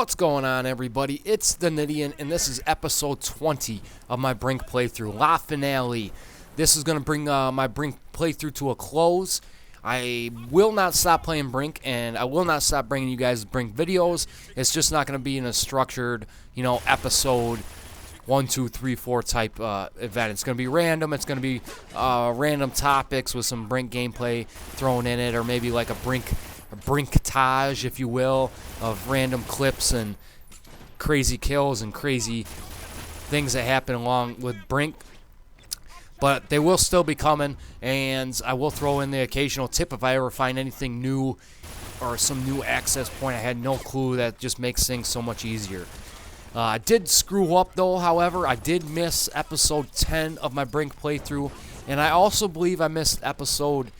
What's going on, everybody? It's TheNidien, and this is episode 20 of my Brink playthrough, La Finale. This is going to bring my Brink playthrough to a close. I will not stop playing Brink, and I will not stop bringing you guys Brink videos. It's just not going to be in a structured, episode 1, 2, 3, 4 type event. It's going to be random. It's going to be random topics with some Brink gameplay thrown in it, or maybe like a Brinkatage, if you will, of random clips and crazy kills and crazy things that happen along with Brink. But they will still be coming, and I will throw in the occasional tip if I ever find anything new or some new access point I had no clue. That just makes things so much easier. I did screw up, though, however. I did miss episode 10 of my Brink playthrough, and I also believe I missed episode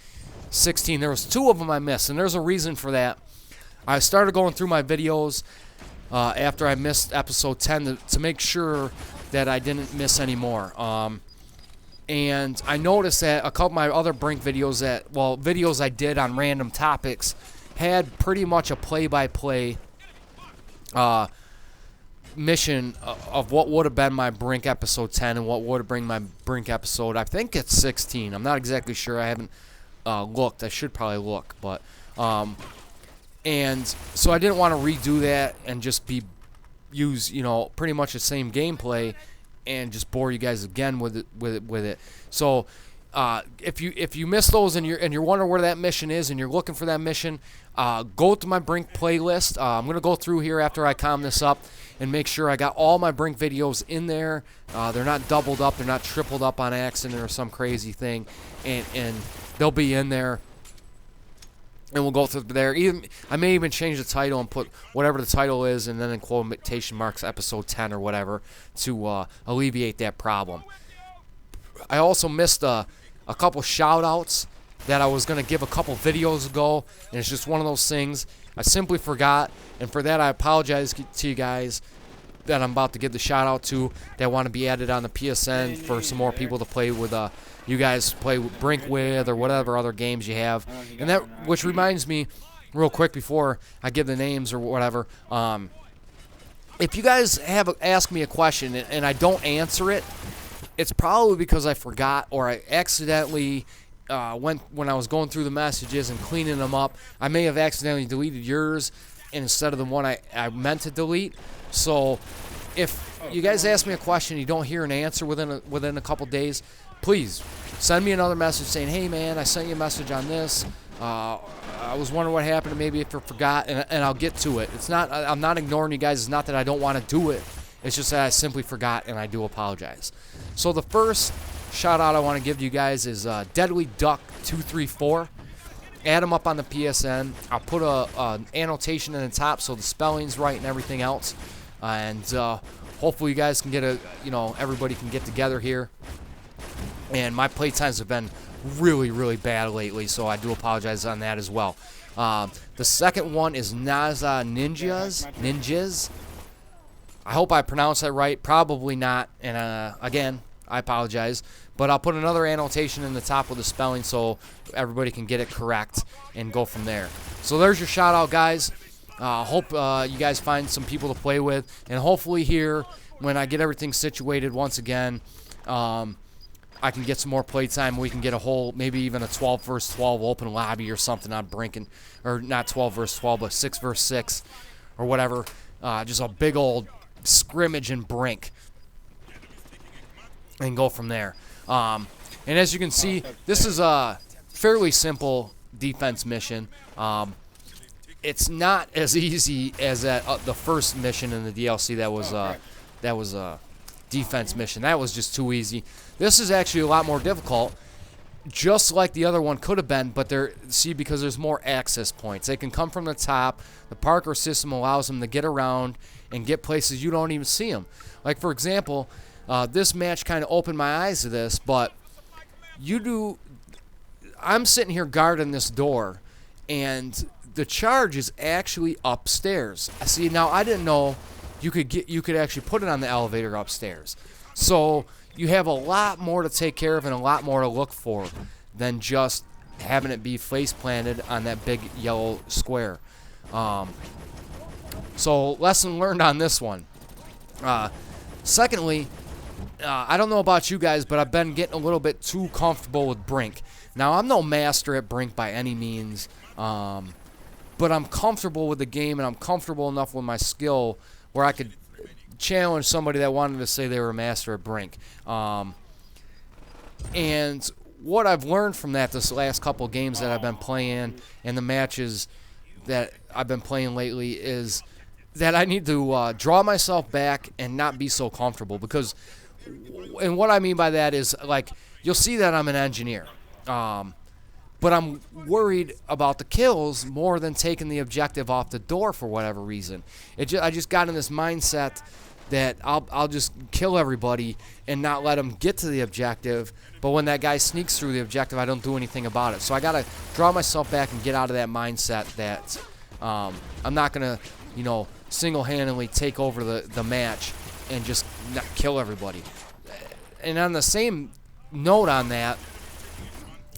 16. There was 2 of them I missed, and there's a reason for that. I started going through my videos after I missed episode 10 to make sure that I didn't miss any more. And I noticed that a couple of my other Brink videos videos I did on random topics had pretty much a play-by-play mission of what would have been my Brink episode 10 and what would have been my Brink episode, I think it's 16. I'm not exactly sure. I haven't looked. I should probably look, but and so I didn't want to redo that and just use pretty much the same gameplay and just bore you guys again with it. So if you miss those and you're wondering where that mission is and you're looking for that mission, go to my Brink playlist. I'm gonna go through here after I calm this up and make sure I got all my Brink videos in there. They're not doubled up, they're not tripled up on accident or some crazy thing, and they'll be in there, and we'll go through there. I may even change the title and put whatever the title is, and then in quotation marks episode 10 or whatever to alleviate that problem. I also missed a couple shout-outs that I was going to give a couple videos ago, and it's just one of those things. I simply forgot, and for that I apologize to you guys that I'm about to give the shout-out to that want to be added on the PSN for some more people to play with. You guys play Brink with, or whatever other games you have. And that, which reminds me, real quick before I give the names or whatever, if you guys ask me a question and I don't answer it, it's probably because I forgot, or I accidentally when I was going through the messages and cleaning them up, I may have accidentally deleted yours instead of the one I meant to delete. So if you guys ask me a question and you don't hear an answer within a couple days, please send me another message saying, hey man, I sent you a message on this. I was wondering what happened, maybe if I forgot, and I'll get to it. I'm not ignoring you guys. It's not that I don't want to do it. It's just that I simply forgot, and I do apologize. So the first shout out I want to give you guys is Deadly Duck 234. Add them up on the PSN. I'll put an annotation in the top so the spelling's right and everything else. And hopefully you guys can get everybody can get together here. And my playtimes have been really, really bad lately, so I do apologize on that as well. The second one is Naza Ninjas. I hope I pronounced that right. Probably not. And again, I apologize. But I'll put another annotation in the top with the spelling so everybody can get it correct and go from there. So there's your shout out, guys. Hope you guys find some people to play with. And hopefully here, when I get everything situated once again, I can get some more playtime. We can get a whole, maybe even a 12 versus 12 open lobby or something on Brink, or not 12 versus 12, but 6 versus 6 or whatever. Just a big old scrimmage in Brink and go from there. And as you can see, this is a fairly simple defense mission. It's not as easy as the first mission in the DLC that was a defense mission. That was just too easy. This is actually a lot more difficult, just like the other one could have been, but because there's more access points. They can come from the top. The Parker system allows them to get around and get places you don't even see them. Like, for example, this match kind of opened my eyes to this, but I'm sitting here guarding this door, and the charge is actually upstairs. See, now I didn't know you could actually put it on the elevator upstairs. So you have a lot more to take care of and a lot more to look for than just having it be face planted on that big yellow square. So lesson learned on this one. Secondly, I don't know about you guys, but I've been getting a little bit too comfortable with Brink. Now, I'm no master at Brink by any means, but I'm comfortable with the game, and I'm comfortable enough with my skill where I could challenge somebody that wanted to say they were a master at Brink. And what I've learned from that this last couple of games that I've been playing and the matches that I've been playing lately is that I need to draw myself back and not be so comfortable. Because, and what I mean by that is, like, you'll see that I'm an engineer. But I'm worried about the kills more than taking the objective off the door for whatever reason. I just got in this mindset that I'll just kill everybody and not let them get to the objective. But when that guy sneaks through the objective, I don't do anything about it. So I got to draw myself back and get out of that mindset that I'm not going to, you know, single-handedly take over the match and just not kill everybody. And on the same note on that,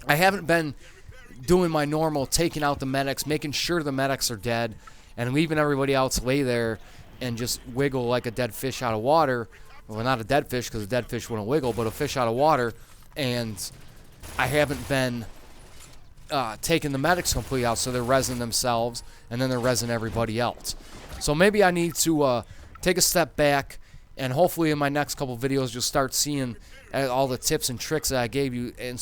I haven't been doing my normal taking out the medics, making sure the medics are dead, and leaving everybody else lay there and just wiggle like a dead fish out of water. Well, not a dead fish because a dead fish wouldn't wiggle, but a fish out of water. And I haven't been taking the medics completely out, so they're resin themselves, and then they're resin everybody else. So maybe I need to take a step back, and hopefully in my next couple videos you'll start seeing all the tips and tricks that I gave you, and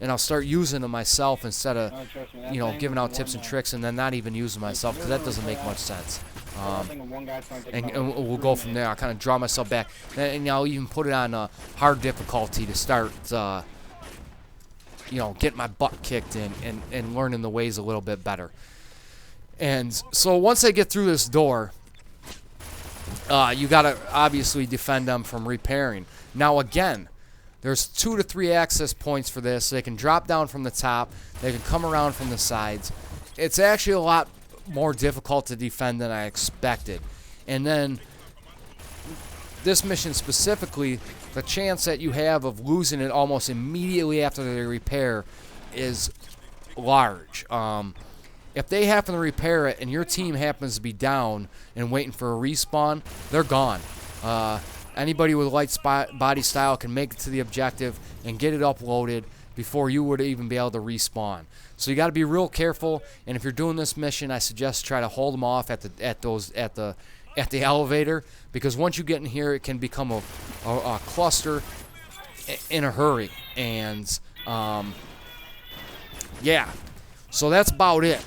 I'll start using them myself instead of, you know, giving out tips and tricks and then not even using myself, because that doesn't make much sense. And we'll go from there. I'll kind of draw myself back, and I'll even put it on hard difficulty to start, you know, getting my butt kicked in and learning the ways a little bit better. And so once I get through this door, you got to obviously defend them from repairing. Now again, there's 2 to 3 access points for this. They can drop down from the top. They can come around from the sides. It's actually a lot more difficult to defend than I expected. And then this mission specifically, the chance that you have of losing it almost immediately after they repair is large. If they happen to repair it and your team happens to be down and waiting for a respawn, they're gone. Anybody with light body style can make it to the objective and get it uploaded before you would even be able to respawn. So you got to be real careful. And if you're doing this mission, I suggest try to hold them off at the elevator, because once you get in here, it can become a cluster in a hurry. And yeah, so that's about it.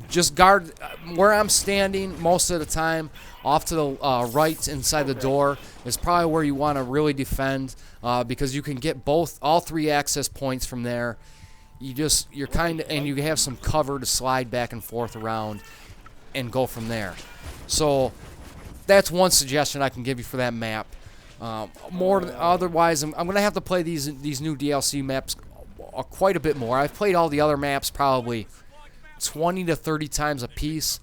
Just guard where I'm standing most of the time. Off to the right inside the door is probably where you want to really defend, because you can get all 3 access points from there. You're kind of, and you have some cover to slide back and forth around and go from there. So that's one suggestion I can give you for that map. Otherwise, I'm going to have to play these new DLC maps quite a bit more. I've played all the other maps probably 20 to 30 times a piece.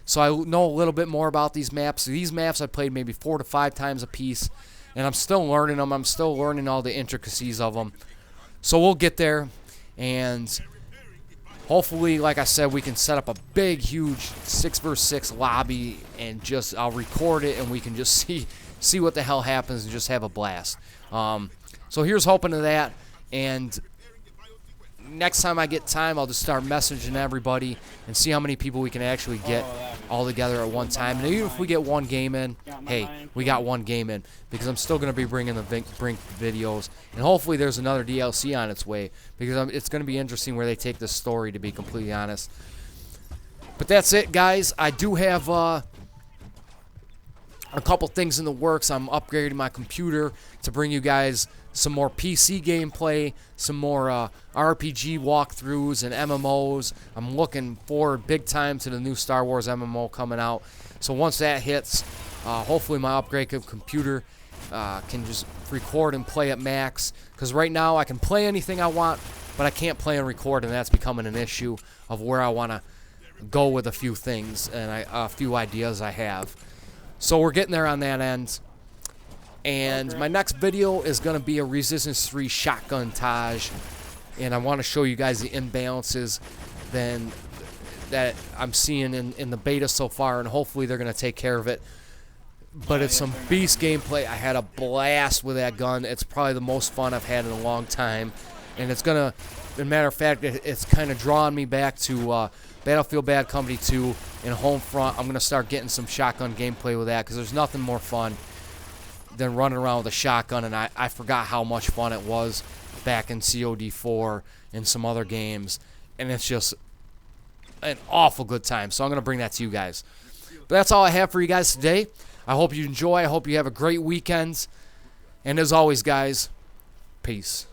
So I know a little bit more about these maps. These maps I played maybe 4 to 5 times a piece, and I'm still learning them. I'm still learning all the intricacies of them. So we'll get there, and hopefully, like I said, we can set up a big, huge 6 vs 6 lobby, and I'll record it, and we can just see what the hell happens and just have a blast. So here's hoping to that, and next time I get time, I'll just start messaging everybody and see how many people we can actually get all together at one time. And even if we get one game in, hey, we got one game in, because I'm still going to be bringing the Brink videos. And hopefully there's another DLC on its way, because it's going to be interesting where they take this story, to be completely honest. But that's it, guys. I do have a couple things in the works. I'm upgrading my computer to bring you guys some more PC gameplay, some more RPG walkthroughs and MMOs. I'm looking forward big time to the new Star Wars MMO coming out. So once that hits, hopefully my upgraded computer can just record and play at max. Because right now I can play anything I want, but I can't play and record, and that's becoming an issue of where I want to go with a few things and a few ideas I have. So we're getting there on that end. And my next video is going to be a Resistance 3 shotgun Taj. And I want to show you guys the imbalances. Then that I'm seeing in the beta so far, and hopefully they're going to take care of it. But it's some beast gameplay. I had a blast with that gun. It's probably the most fun I've had in a long time. And it's going to, as a matter of fact, it's kind of drawing me back to Battlefield Bad Company 2 and Homefront. I'm going to start getting some shotgun gameplay with that because there's nothing more fun than running around with a shotgun. And I forgot how much fun it was back in COD4 and some other games. And it's just an awful good time. So I'm going to bring that to you guys. But that's all I have for you guys today. I hope you enjoy. I hope you have a great weekend. And as always, guys, peace.